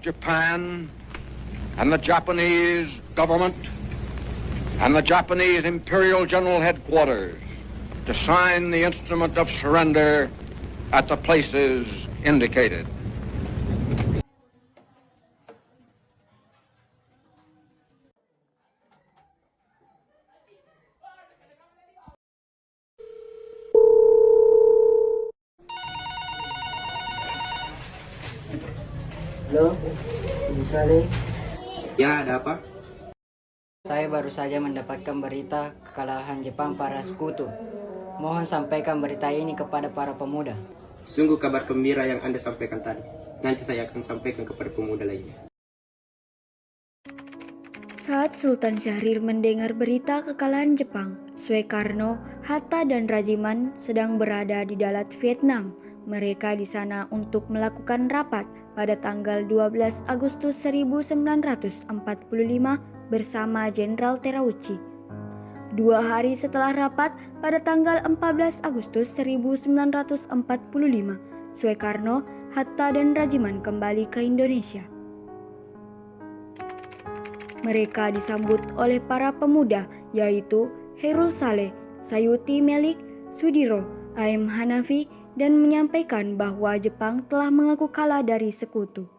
Japan and the Japanese government and the Japanese Imperial General Headquarters to sign the instrument of surrender at the places indicated. Halo, Ibu Saleh. Ya, ada apa? Saya baru saja mendapatkan berita kekalahan Jepang para sekutu. Mohon sampaikan berita ini kepada para pemuda. Sungguh kabar gembira yang Anda sampaikan tadi. Nanti saya akan sampaikan kepada pemuda lainnya. Saat Sultan Syahrir mendengar berita kekalahan Jepang, Suekarno, Hatta, dan Rajiman sedang berada di Dalat, Vietnam. Mereka di sana untuk melakukan rapat pada tanggal 12 Agustus 1945 bersama Jenderal Terauchi. 2 hari setelah rapat, pada tanggal 14 Agustus 1945, Suekarno, Hatta, dan Rajiman kembali ke Indonesia. Mereka disambut oleh para pemuda, yaitu Khairul Saleh, Sayuti Melik, Sudiro, Aim Hanafi, dan menyampaikan bahwa Jepang telah mengaku kalah dari sekutu.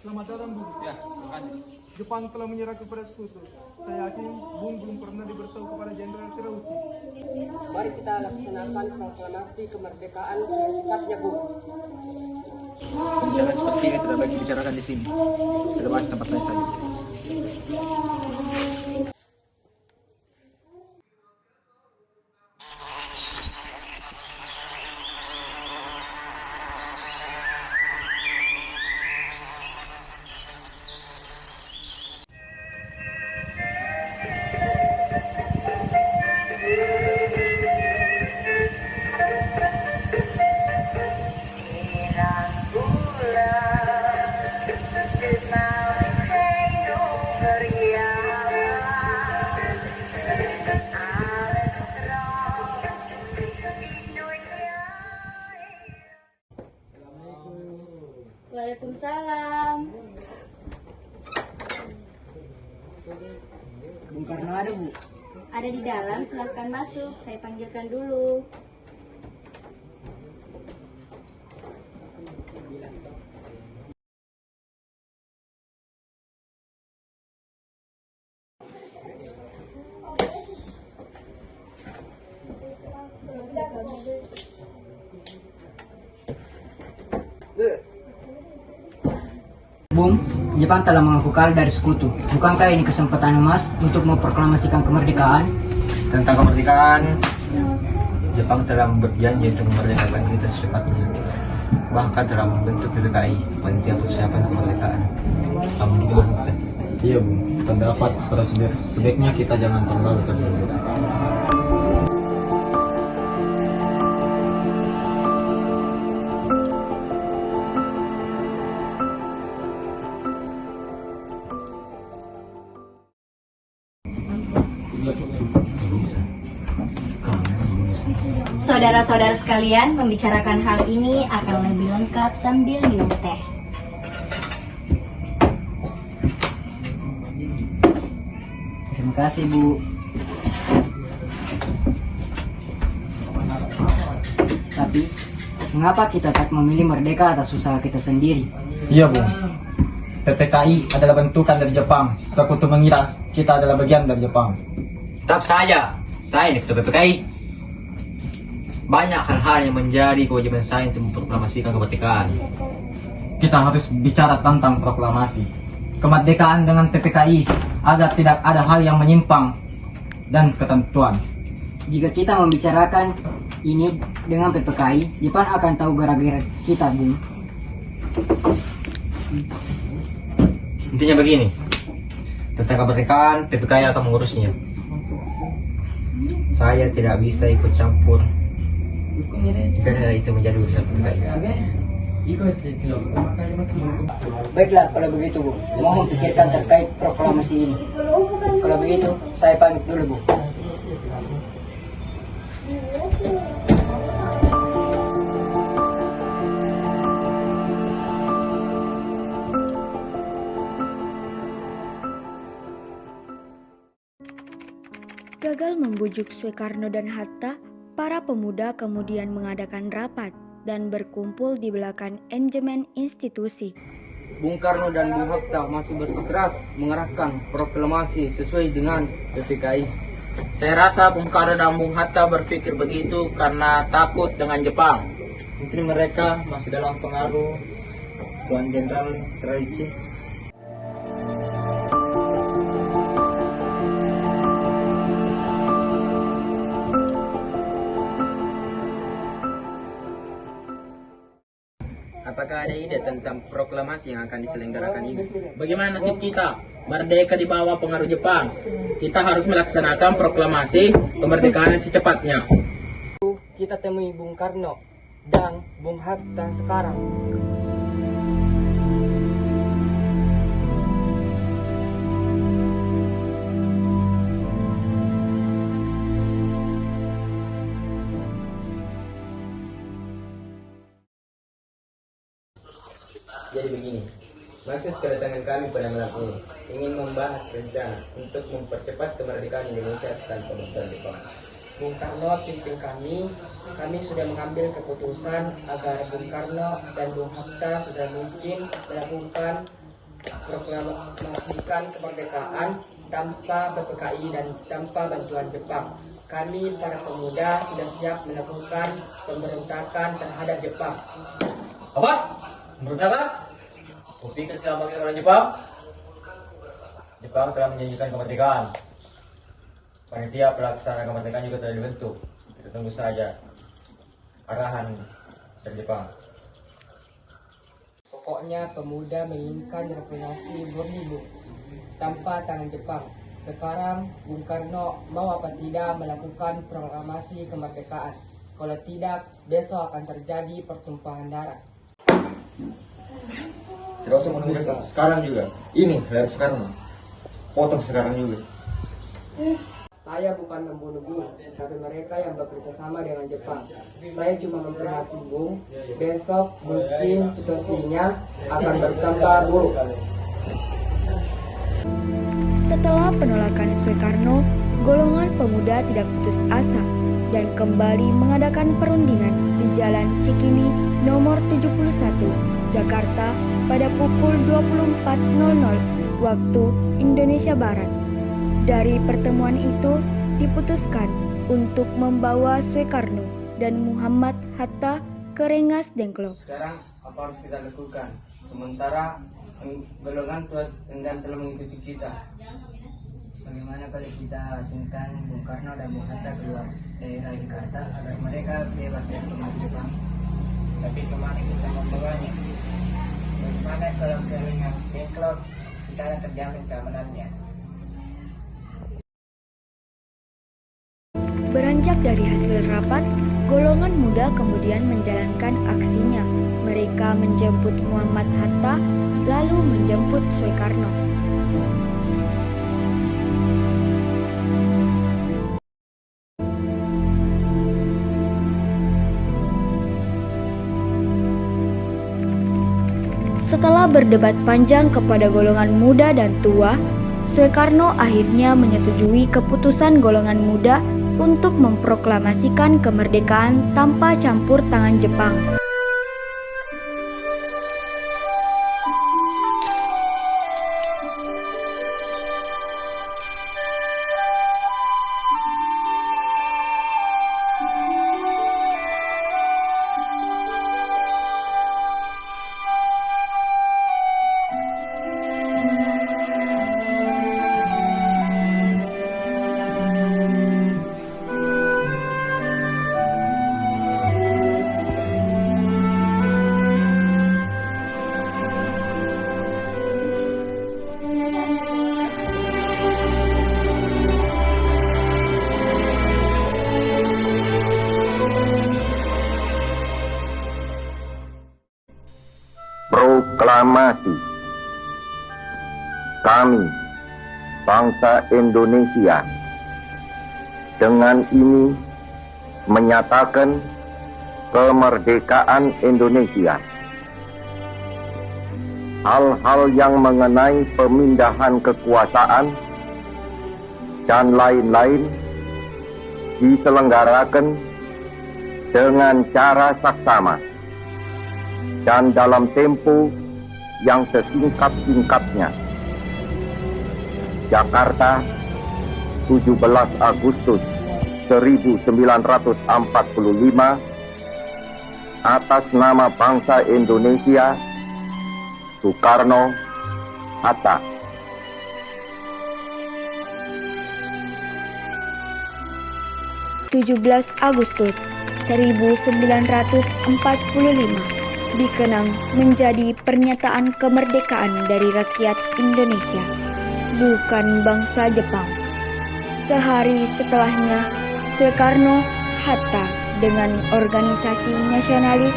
Selamat datang, Bung. Ya, terima kasih. Jepang telah menyerah kepada sekutu. Saya yakin Bung belum pernah diberitahu kepada Jenderal Terauchi. Mari kita laksanakan proklamasi kemerdekaan secepatnya, Bung. Pembicaraan seperti ini tidak baik dibicarakan di sini. Kita bahas tempat lain saja. Waalaikumsalam. Bung Karno ada, Bu? Ada di dalam, silahkan masuk. Saya panggilkan dulu. Bung, Jepang telah mengaku kalah dari sekutu. Bukankah ini kesempatan emas untuk memproklamasikan kemerdekaan? Tentang kemerdekaan, Jepang telah berjanji untuk memerdekakan kita secepatnya. Bahkan telah membentuk PPKI, Panitia Persiapan Kemerdekaan. Alhamdulillah. Iya, Bu. Terdapat prosedur. Sebaiknya kita jangan terlalu terburu-buru. Saudara-saudara sekalian, membicarakan hal ini akan lebih lengkap sambil minum teh. Terima kasih, Bu. Tapi, mengapa kita tak memilih merdeka atas usaha kita sendiri? Iya, Bu. PPKI adalah bentukan dari Jepang. Sekutu mengira kita adalah bagian dari Jepang. Tetap saja, saya ini ketua PPKI. Banyak hal-hal yang menjadi kewajiban saya untuk memproklamasikan kemerdekaan. Kita harus bicara tentang proklamasi kemerdekaan dengan PPKI agar tidak ada hal yang menyimpang dan ketentuan. Jika kita membicarakan ini dengan PPKI, Jepang akan tahu gara-gara kita, Bung. Intinya begini, tentang kemerdekaan PPKI akan mengurusnya. Saya tidak bisa ikut campur jika itu menjadi urusan PPKI. Baiklah kalau begitu Bu, mohon pikirkan terkait proklamasi ini. Kalau begitu, saya pamit dulu Bu. Gagal membujuk Soekarno dan Hatta, para pemuda kemudian mengadakan rapat dan berkumpul di belakang enjemen institusi. Bung Karno dan Bung Hatta masih bersikeras mengerahkan proklamasi sesuai dengan PPKI. Saya rasa Bung Karno dan Bung Hatta berpikir begitu karena takut dengan Jepang. Mungkin mereka masih dalam pengaruh Tuan Jenderal Teraichi. Apakah ada ide tentang proklamasi yang akan diselenggarakan ini? Bagaimana nasib kita? Merdeka di bawah pengaruh Jepang. Kita harus melaksanakan proklamasi kemerdekaan secepatnya. Kita temui Bung Karno dan Bung Hatta sekarang. Jadi begini, maksud kedatangan kami pada malam ini ingin membahas rencana untuk mempercepat kemerdekaan Indonesia tanpa bantuan Jepang. Bung Karno pimpin kami sudah mengambil keputusan agar Bung Karno dan Bung Hatta sudah mungkin melakukan proklamasikan kemerdekaan tanpa PPKI dan tanpa bantuan Jepang. Kami para pemuda sudah siap melakukan pemberontakan terhadap Jepang. Apa? Berontakan? Kau pikir selama ini orang Jepang? Jepang telah menjanjikan kemerdekaan. Panitia pelaksana kemerdekaan juga telah dibentuk. Kita tunggu saja arahan dari Jepang. Pokoknya pemuda menginginkan reformasi murni Bu, tanpa tangan Jepang. Sekarang Bung Karno mau apa tidak melakukan proklamasi kemerdekaan. Kalau tidak, besok akan terjadi pertumpahan darah. Tidak usah menunggu besok, sekarang juga. Ini harus sekarang. Potong sekarang juga. Saya bukan membunuh Bung, tapi mereka yang bekerja sama dengan Jepang. Saya cuma memperingati Bung, besok mungkin situasinya akan bertambah buruk. Setelah penolakan Soekarno, golongan pemuda tidak putus asa dan kembali mengadakan perundingan di Jalan Cikini nomor 71, Jakarta pada pukul 24.00 waktu Indonesia Barat. Dari pertemuan itu diputuskan untuk membawa Soekarno dan Muhammad Hatta ke Rengas Dengklok. Sekarang apa harus kita lakukan? Sementara golongan tua enggan telah mengikuti kita. Bagaimana kalau kita asingkan Bung Karno dan Bung Hatta keluar daerah Jakarta agar mereka bebas dari pengaruh Jepang? Tapi kemana kita membawanya? Bagaimana kalau ke Rengas Dengklok secara terjamin keamanannya? Beranjak dari hasil rapat, golongan muda kemudian menjalankan aksinya. Mereka menjemput Muhammad Hatta, lalu menjemput Soekarno. Setelah berdebat panjang kepada golongan muda dan tua, Soekarno akhirnya menyetujui keputusan golongan muda untuk memproklamasikan kemerdekaan tanpa campur tangan Jepang. Proklamasi. Kami, bangsa Indonesia, dengan ini menyatakan kemerdekaan Indonesia. Hal-hal yang mengenai pemindahan kekuasaan dan lain-lain diselenggarakan dengan cara saksama dan dalam tempo yang sesingkat-singkatnya. Jakarta, 17 Agustus 1945, atas nama bangsa Indonesia, Soekarno, Hatta. (17 Agustus 1945) dikenang menjadi pernyataan kemerdekaan dari rakyat Indonesia, bukan bangsa Jepang. Sehari setelahnya, Soekarno Hatta dengan organisasi nasionalis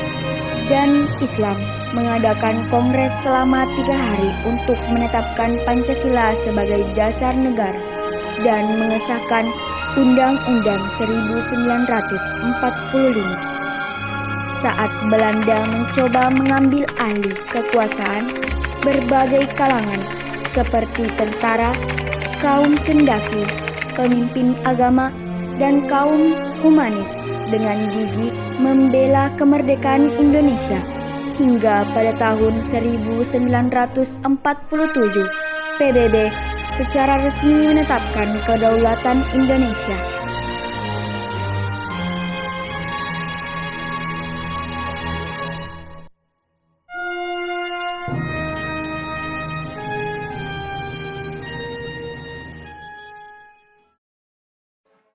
dan Islam mengadakan kongres selama 3 hari untuk menetapkan Pancasila sebagai dasar negara dan mengesahkan Undang-Undang 1945. Saat Belanda mencoba mengambil alih kekuasaan, berbagai kalangan seperti tentara, kaum cendaki, pemimpin agama, dan kaum humanis dengan gigih membela kemerdekaan Indonesia. Hingga pada tahun 1947, PBB secara resmi menetapkan kedaulatan Indonesia.